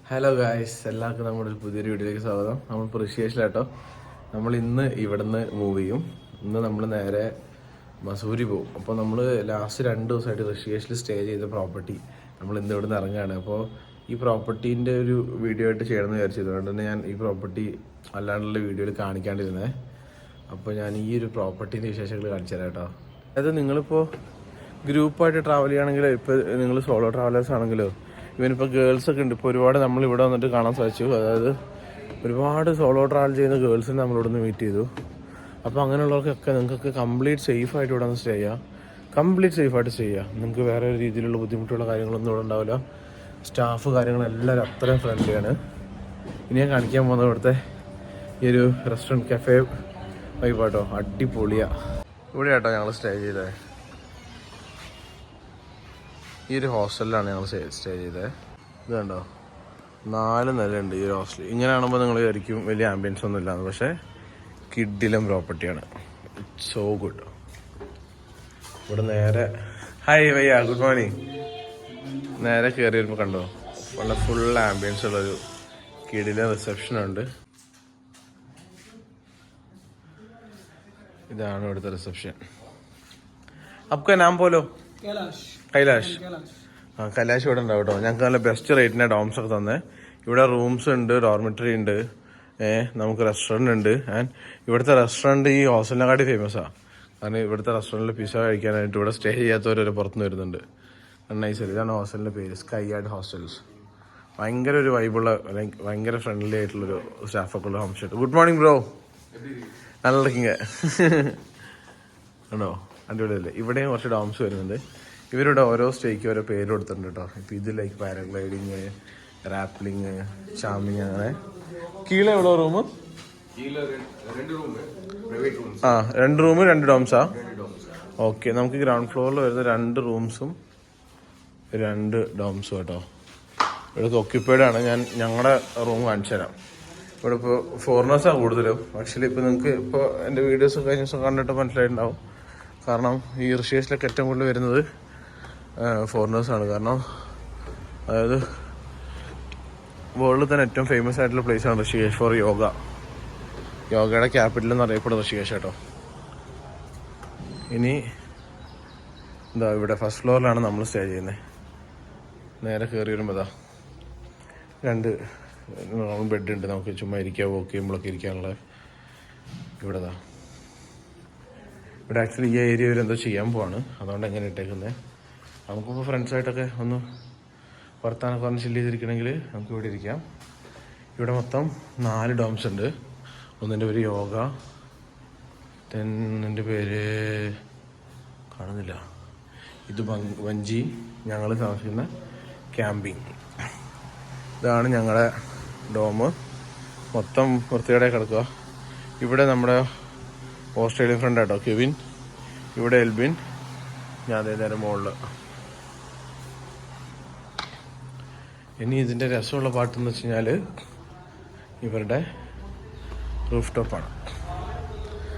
Hello guys, എല്ലാവർക്കും നമ്മുടെ ഒരു പുതിയൊരു വീഡിയോയിലേക്ക് സ്വാഗതം. നമ്മളിപ്പോൾ ഋഷികേശിലാട്ടോ. നമ്മൾ ഇന്ന് ഇവിടുന്ന് മൂവ് ചെയ്യും. ഇന്ന് നമ്മൾ നേരെ മസൂരി പോകും. അപ്പോൾ നമ്മൾ ലാസ്റ്റ് 2 ദിവസമായിട്ട് ഋഷികേശിൽ സ്റ്റേ ചെയ്ത പ്രോപ്പർട്ടി നമ്മൾ ഇന്ന് ഇവിടുന്ന് ഇറങ്ങുകയാണ്. അപ്പോൾ ഈ പ്രോപ്പർട്ടീൻ്റെ ഒരു വീഡിയോ ആയിട്ട് ചെയ്യണമെന്ന് വിചാരിച്ചത് അതുകൊണ്ട് തന്നെ ഞാൻ ഈ പ്രോപ്പർട്ടി അല്ലാണ്ടുള്ള വീഡിയോയിൽ കാണിക്കാണ്ടിരുന്നത്. അപ്പോൾ ഞാൻ ഈ ഒരു പ്രോപ്പർട്ടീൻ്റെ വിശേഷങ്ങൾ കാണിച്ചു തരാം കേട്ടോ. അതായത് നിങ്ങളിപ്പോൾ ഗ്രൂപ്പായിട്ട് ട്രാവൽ ചെയ്യുകയാണെങ്കിലോ ഇപ്പോൾ നിങ്ങൾ സോളോ ട്രാവലേഴ്സ് ആണെങ്കിലോ ഇവനിപ്പോൾ ഗേൾസൊക്കെ ഉണ്ട്. ഇപ്പോൾ ഒരുപാട് നമ്മൾ ഇവിടെ വന്നിട്ട് കാണാൻ സാധിച്ചു. അതായത് ഒരുപാട് സോളോ ട്രാവൽ ചെയ്യുന്ന ഗേൾസിനെ നമ്മളിവിടെ നിന്ന് മീറ്റ് ചെയ്തു. അപ്പോൾ അങ്ങനെയുള്ളവർക്കൊക്കെ നിങ്ങൾക്കൊക്കെ കംപ്ലീറ്റ് സേഫായിട്ട് ഇവിടെ നിന്ന് സ്റ്റേ ചെയ്യാം. കംപ്ലീറ്റ് സേഫായിട്ട് സ്റ്റേ ചെയ്യാം. നിങ്ങൾക്ക് വേറെ ഒരു രീതിയിലുള്ള ബുദ്ധിമുട്ടുള്ള കാര്യങ്ങളൊന്നും ഇവിടെ ഉണ്ടാവില്ല. സ്റ്റാഫ് കാര്യങ്ങളെല്ലാവരും അത്രയും ഫ്രണ്ട്ലിയാണ്. ഇനി ഞാൻ കാണിക്കാൻ പോകുന്നത് ഇവിടുത്തെ ഈ ഒരു റെസ്റ്റോറൻറ്റ് കഫേ വൈബാട്ടോ. അടിപൊളിയാണ്. ഇവിടെ ആട്ടോ ഞങ്ങൾ സ്റ്റേ ചെയ്തത്. ഈ ഒരു ഹോസ്റ്റലിലാണ് ഞങ്ങൾ സ്റ്റേ ചെയ്തത്. ഇത് കണ്ടോ, 4 നിലയുണ്ട് ഈ ഒരു ഹോസ്റ്റൽ. ഇങ്ങനെ കാണുമ്പോൾ നിങ്ങൾ വിചാരിക്കും വലിയ ആംബിയൻസ് ഒന്നും ഇല്ലാന്ന്, പക്ഷേ കിഡിലും പ്രോപ്പർട്ടിയാണ്. It's so good. ഇവിടെ നേരെ ഹായ് വയ്യ, ഗുഡ് മോർണിംഗ്. നേരെ കയറി വരുമ്പോൾ കണ്ടോ വളരെ ഫുൾ ആംബിയൻസ് ഉള്ളൊരു കിഡിലും റിസപ്ഷനുണ്ട്. ഇതാണ് ഇവിടുത്തെ റിസപ്ഷൻ. അപ്ക നാം പോലോ കൈലാഷ്. കൈലാഷ് ഇവിടെ ഉണ്ടാവും കേട്ടോ. ഞങ്ങൾക്ക് നല്ല ബെസ്റ്റ് റേറ്റിന് ഡോംസ് ഒക്കെ തന്നെ. ഇവിടെ റൂംസ് ഉണ്ട്, ഡോർമെറ്ററി ഉണ്ട്, നമുക്ക് റെസ്റ്റോറൻറ്റ് ഉണ്ട്. ആൻഡ് ഇവിടുത്തെ റെസ്റ്റോറൻറ്റ് ഈ ഹോസ്റ്റലിനെക്കാട്ടി ഫേമസാണ്. കാരണം ഇവിടുത്തെ റെസ്റ്റോറൻറ്റിൽ പിസ്സ കഴിക്കാനായിട്ട് ഇവിടെ സ്റ്റേ ചെയ്യാത്തവരൊരു പുറത്തുനിന്ന് വരുന്നുണ്ട്. നൈസ്. ഇതാണ് ഹോസ്റ്റലിൻ്റെ പേര്, സ്കൈ ആർട്ട് ഹോസ്റ്റൽസ്. ഭയങ്കര ഒരു വൈബുള്ള, ഭയങ്കര ഫ്രണ്ട്ലി ആയിട്ടുള്ളൊരു സ്റ്റാഫൊക്കെ ഉള്ള home stay. Good morning bro. നല്ല ഇറക്കിങ്ങ ആണോ, അടിപൊളിയല്ലേ. ഇവിടെയും കുറച്ച് ഡോംസ് വരുന്നുണ്ട്. ഇവരുടെ ഓരോ സ്റ്റേക്ക് ഓരോ പേര് കൊടുത്തിട്ടുണ്ട് കേട്ടോ. ഇപ്പം ഇത് ലൈക്ക് പാരഗ്ലൈഡിങ്, റാപ്ലിങ്, ചാമിങ്, അങ്ങനെ. കീഴെ എവിടെ റൂം? 2 റൂം 2 ഡോംസാ. ഓക്കെ, നമുക്ക് ഗ്രൗണ്ട് ഫ്ലോറിൽ വരുന്ന 2 റൂംസും 2 ഡോംസും കേട്ടോ. ഇവിടെ ഓക്യുപ്പൈഡ് ആണ്. ഞാൻ ഞങ്ങളുടെ റൂം കാണിച്ചു തരാം. ഇവിടെ ഇപ്പോൾ ഫോറിനേഴ്സാണ് കൂടുതലും. ആക്ച്വലി ഇപ്പോൾ നിങ്ങൾക്ക് ഇപ്പോൾ എൻ്റെ വീഡിയോസ് കഴിഞ്ഞ ദിവസം കണ്ടിട്ട് മനസ്സിലായിട്ടുണ്ടാവും. കാരണം ഈ ഋഷികേശിലൊക്കെ ഏറ്റവും കൂടുതൽ വരുന്നത് ഫോറിനേഴ്സാണ്. കാരണം അതായത് വേൾഡിൽ തന്നെ ഏറ്റവും ഫേമസ് ആയിട്ടുള്ള പ്ലേസാണ് ഋഷികേശ് ഫോർ യോഗ. യോഗയുടെ ക്യാപിറ്റൽ എന്നറിയപ്പെടുന്ന ഋഷികേശ് കേട്ടോ. ഇനി എന്താ, ഇവിടെ ഫസ്റ്റ് ഫ്ലോറിലാണ് നമ്മൾ സ്റ്റേ ചെയ്യുന്നത്. നേരെ കയറി വരുമ്പോൾ 2 ബെഡ് ഉണ്ട്. നമുക്ക് ചുമ്മാ ഇരിക്കുക, വോക്ക് ചെയ്യുമ്പോഴൊക്കെ ഇരിക്കാനുള്ള. ഇവിടെ ഇവിടെ ആക്ച്വലി ഈ ഏരിയയിൽ എന്തോ ചെയ്യാൻ പോവാണ്, അതുകൊണ്ട് എങ്ങനെ ഇട്ടേക്കുന്നത്. നമുക്കിപ്പോൾ ഫ്രണ്ട്സായിട്ടൊക്കെ ഒന്ന് വർത്താനൊക്കെ പറഞ്ഞ് ചില്ല് ചെയ്തിരിക്കണമെങ്കിൽ നമുക്ക് ഇവിടെ ഇരിക്കാം. ഇവിടെ മൊത്തം 4 ഡോംസ് ഉണ്ട്. ഒന്നിൻ്റെ പേര് യോഗ, എൻ്റെ പേര് കാണുന്നില്ല. ഇത് വഞ്ചി, ഞങ്ങൾ താമസിക്കുന്ന ക്യാമ്പിങ്. ഇതാണ് ഞങ്ങളുടെ ഡോം. മൊത്തം വൃത്തിയോടെ കിടക്കുക. ഇവിടെ നമ്മുടെ ഓസ്ട്രേലിയൻ ഫ്രണ്ട് ആട്ടോ കെവിൻ. ഇവിടെ എൽബിൻ, ഞാൻ അതേ നേരം മുകളിൽ. ഇനി ഇതിൻ്റെ രസമുള്ള പാട്ടെന്ന് വെച്ച് കഴിഞ്ഞാൽ ഇവരുടെ റൂഫ് ടോപ്പാണ്.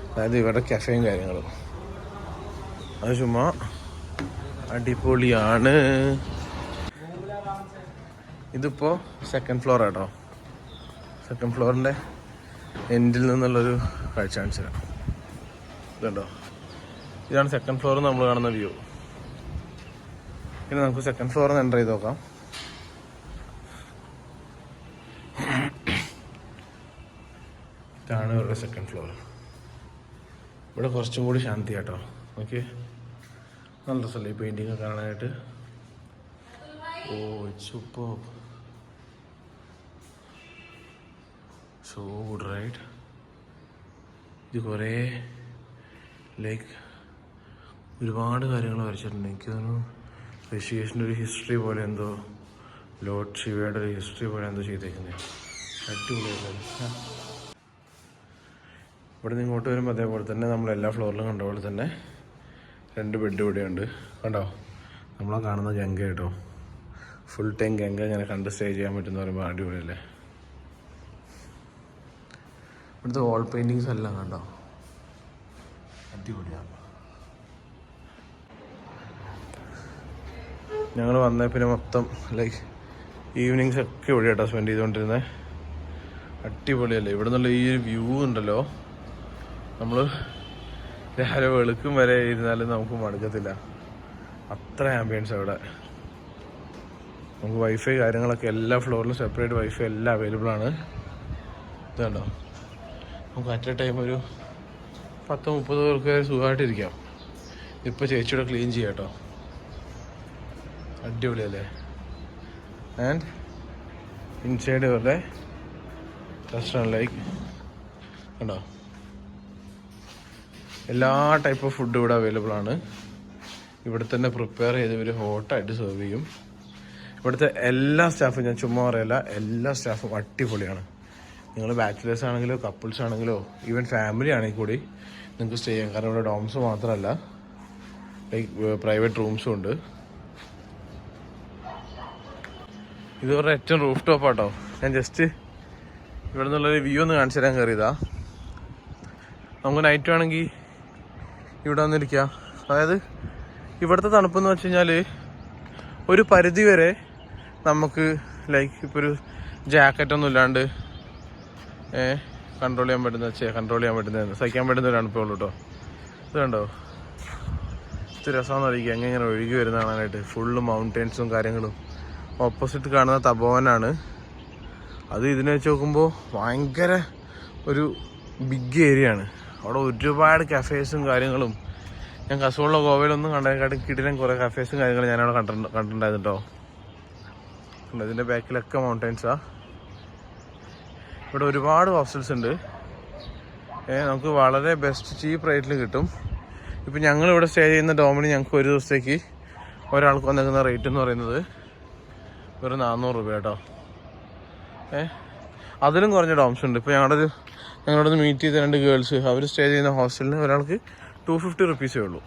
അതായത് ഇവരുടെ കഫേയും കാര്യങ്ങളും. അത് ചുമ്മാ അടിപൊളിയാണ്. ഇതിപ്പോൾ 2nd ഫ്ലോർ ആട്ടോ. 2nd ഫ്ലോറിൻ്റെ എൻഡിൽ നിന്നുള്ളൊരു കാഴ്ച കാണിച്ചു തരാം. ഇതുണ്ടോ, ഇതാണ് 2nd ഫ്ലോറിൽ നമ്മൾ കാണുന്ന വ്യൂ. ഇനി നമുക്ക് 2nd ഫ്ലോറിൽ നിന്ന് എൻ്റർ ചെയ്ത് നോക്കാം. ഇതാണ് ഇവരുടെ 2nd ഫ്ലോർ. ഇവിടെ കുറച്ചും കൂടി ശാന്തി കേട്ടോ. ഓക്കെ, നല്ല രസമല്ലേ ഈ പെയിൻറ്റിങ് കാണാനായിട്ട്. Oh, it's super. So good right. ഇത് കുറേ ലൈക്ക് ഒരുപാട് കാര്യങ്ങൾ വരച്ചിട്ടുണ്ട്. എനിക്ക് തോന്നുന്നു ഋഷികേശിൻ്റെ ഒരു ഹിസ്റ്ററി പോലെ എന്തോ, ലോർഡ് ശിവയുടെ ഒരു ഹിസ്റ്ററി പോലെ എന്തോ ചെയ്തേക്കുന്നത്. അടിപൊളിയായിട്ട്. ഇവിടെ നിന്ന് ഇങ്ങോട്ട് വരുമ്പോൾ അതേപോലെ തന്നെ നമ്മൾ എല്ലാ ഫ്ലോറിലും കണ്ട പോലെ തന്നെ 2 ബെഡ് ഇവിടെയുണ്ട്. കണ്ടോ, നമ്മളെ കാണുന്ന ഗംഗ കേട്ടോ. ഫുൾ ടൈം ഗംഗ ഇങ്ങനെ കണ്ട് സ്റ്റേ ചെയ്യാൻ പറ്റുമെന്ന് പറയുമ്പോൾ അടിപൊളിയല്ലേ. ഇവിടുത്തെ വാൾ പെയിൻറ്റിങ്സ് എല്ലാം കണ്ടോ, അടിപൊളിയാണ്. ഞങ്ങൾ വന്ന പിന്നെ മൊത്തം ലൈക്ക് ഈവനിങ്സ് ഒക്കെ ഇവിടെ കേട്ടോ സ്പെൻഡ് ചെയ്തുകൊണ്ടിരുന്നത്. അടിപൊളിയല്ലേ ഇവിടെ നിന്നുള്ള ഈ ഒരു വ്യൂ ഉണ്ടല്ലോ. നമ്മൾ രാവിലെ വെളുക്കും വരെ ഇരുന്നാലും നമുക്ക് മടുക്കത്തില്ല, അത്ര ആംബിയൻസ് അവിടെ. നമുക്ക് വൈഫൈ കാര്യങ്ങളൊക്കെ എല്ലാ ഫ്ലോറിലും സെപ്പറേറ്റ് വൈഫൈ എല്ലാം അവൈലബിൾ ആണ്. ഇത് കണ്ടോ, നമുക്ക് അറ്റ് എ ടൈം ഒരു 10-30 പേർക്ക് സുഖമായിട്ടിരിക്കാം. ഇപ്പോൾ ചേച്ചിയുടെ ക്ലീൻ ചെയ്യാം കേട്ടോ, അടിപൊളിയല്ലേ. ആൻഡ് ഇൻസൈഡ് ഇവരുടെ റെസ്റ്റോറൻറ്റ് ലൈക്ക് കണ്ടോ, എല്ലാ ടൈപ്പ് ഓഫ് ഫുഡ് ഇവിടെ അവൈലബിൾ ആണ്. ഇവിടെ തന്നെ പ്രിപ്പയർ ചെയ്ത് ഇവർ ഹോട്ടായിട്ട് സെർവ് ചെയ്യും. ഇവിടുത്തെ എല്ലാ സ്റ്റാഫും, ഞാൻ ചുമ്മാ പറയല്ല, എല്ലാ സ്റ്റാഫും അടിപൊളിയാണ്. നിങ്ങൾ ബാച്ചിലേഴ്സ് ആണെങ്കിലോ കപ്പിൾസ് ആണെങ്കിലോ ഈവൻ ഫാമിലി ആണെങ്കിൽ കൂടി നിങ്ങൾക്ക് സ്റ്റേ ചെയ്യാം. കാരണം ഇവിടെ ഡോംസ് മാത്രമല്ല, ലൈക്ക് പ്രൈവറ്റ് റൂംസും ഉണ്ട്. ഇത് പറഞ്ഞാൽ ഏറ്റവും റൂഫ് ടോപ്പ് ആട്ടോ. ഞാൻ ജസ്റ്റ് ഇവിടെ നിന്നുള്ളൊരു വ്യൂ ഒന്ന് കാണിച്ചു തരാൻ കയറിയതാ. നമുക്ക് നൈറ്റ് വേണമെങ്കിൽ ഇവിടെ വന്നിരിക്കുക. അതായത് ഇവിടുത്തെ തണുപ്പെന്ന് വെച്ച് കഴിഞ്ഞാൽ ഒരു പരിധി വരെ നമുക്ക് ലൈക്ക് ഇപ്പോൾ ഒരു ജാക്കറ്റൊന്നും ഇല്ലാണ്ട് കൺട്രോൾ ചെയ്യാൻ പറ്റുന്ന സഹിക്കാൻ പറ്റുന്ന ഒരു തണുപ്പേ ഉള്ളൂ കേട്ടോ. ഇത് കണ്ടോ, ഇത് രസമാണെന്നറിയിക്കുക എങ്ങനെ ഒഴുകി വരുന്ന കാണാനായിട്ട്. ഫുള്ള് മൗണ്ടെയ്ൻസും കാര്യങ്ങളും. ഓപ്പോസിറ്റ് കാണുന്ന തപോവനാണ്. അത് ഇതിനെ വെച്ച് നോക്കുമ്പോൾ ഭയങ്കര ഒരു ബിഗ് ഏരിയ ആണ്. അവിടെ ഒരുപാട് കഫേസും കാര്യങ്ങളും. ഞാൻ കസോളിലോ ഗോവയിലൊന്നും കണ്ടതിനെക്കാട്ടും കിടിലൻ കുറേ കഫേസും കാര്യങ്ങളും ഞാനവിടെ കണ്ടിട്ടുണ്ടായിരുന്നു കേട്ടോ. ഇതിൻ്റെ ബാക്കിലൊക്കെ മൗണ്ടൈൻസാണ്. ഇവിടെ ഒരുപാട് ഹോസ്റ്റൽസ് ഉണ്ട്. നമുക്ക് വളരെ ബെസ്റ്റ് ചീപ്പ് റേറ്റിൽ കിട്ടും. ഇപ്പം ഞങ്ങളിവിടെ സ്റ്റേ ചെയ്യുന്ന ഡോമിന് ഞങ്ങൾക്ക് ഒരു ദിവസത്തേക്ക് ഒരാൾക്ക് വന്നിരിക്കുന്ന റേറ്റ് എന്ന് പറയുന്നത് വെറും 400 രൂപ കേട്ടോ. അതിലും കുറഞ്ഞ ഡോംസ് ഉണ്ട്. ഇപ്പോൾ ഞങ്ങളോട് മീറ്റ് ചെയ്ത 2 ഗേൾസ്, അവർ സ്റ്റേ ചെയ്യുന്ന ഹോസ്റ്റലിന് ഒരാൾക്ക് 250 റുപ്പീസേ ഉള്ളൂ.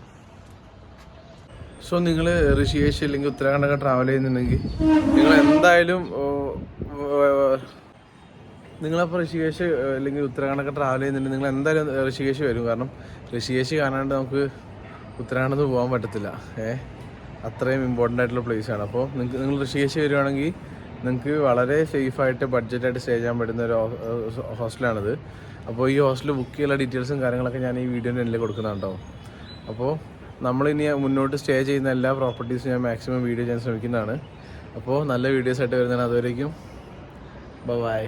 സോ നിങ്ങൾ ഋഷികേശ് അല്ലെങ്കിൽ ഉത്തരാഖണ്ഡൊക്കെ ട്രാവൽ ചെയ്യുന്നുണ്ടെങ്കിൽ നിങ്ങൾ എന്തായാലും നിങ്ങളപ്പോൾ ഋഷികേശ് അല്ലെങ്കിൽ ഉത്തരാഖണ്ഡൊക്കെ ട്രാവൽ ചെയ്യുന്നുണ്ടെങ്കിൽ നിങ്ങൾ എന്തായാലും ഋഷികേശ് വരും. കാരണം ഋഷികേശ് കാണാണ്ട് നമുക്ക് ഉത്തരാഖണ്ഡിൽ പോകാൻ പറ്റത്തില്ല. അത്രയും ഇമ്പോർട്ടൻ്റ് ആയിട്ടുള്ള പ്ലേസാണ്. അപ്പോൾ നിങ്ങൾ ഋഷികേശ് വരുവാണെങ്കിൽ നിങ്ങൾക്ക് വളരെ സേഫായിട്ട് ബഡ്ജറ്റായിട്ട് സ്റ്റേ ചെയ്യാൻ പറ്റുന്ന ഒരു ഹോസ്റ്റലാണിത്. അപ്പോൾ ഈ ഹോസ്റ്റൽ ബുക്ക് ചെയ്യാനുള്ള ഡീറ്റെയിൽസും കാര്യങ്ങളൊക്കെ ഞാൻ ഈ വീഡിയോൻ്റെ എല്ലാം കൊടുക്കുന്നുണ്ടോ. അപ്പോൾ നമ്മളിനി മുന്നോട്ട് സ്റ്റേ ചെയ്യുന്ന എല്ലാ പ്രോപ്പർട്ടീസും ഞാൻ മാക്സിമം വീഡിയോ ചെയ്യാൻ ശ്രമിക്കുന്നതാണ്. അപ്പോൾ നല്ല വീഡിയോസായിട്ട് വരുന്നതാണ്. അതുവരേക്കും ബൈ.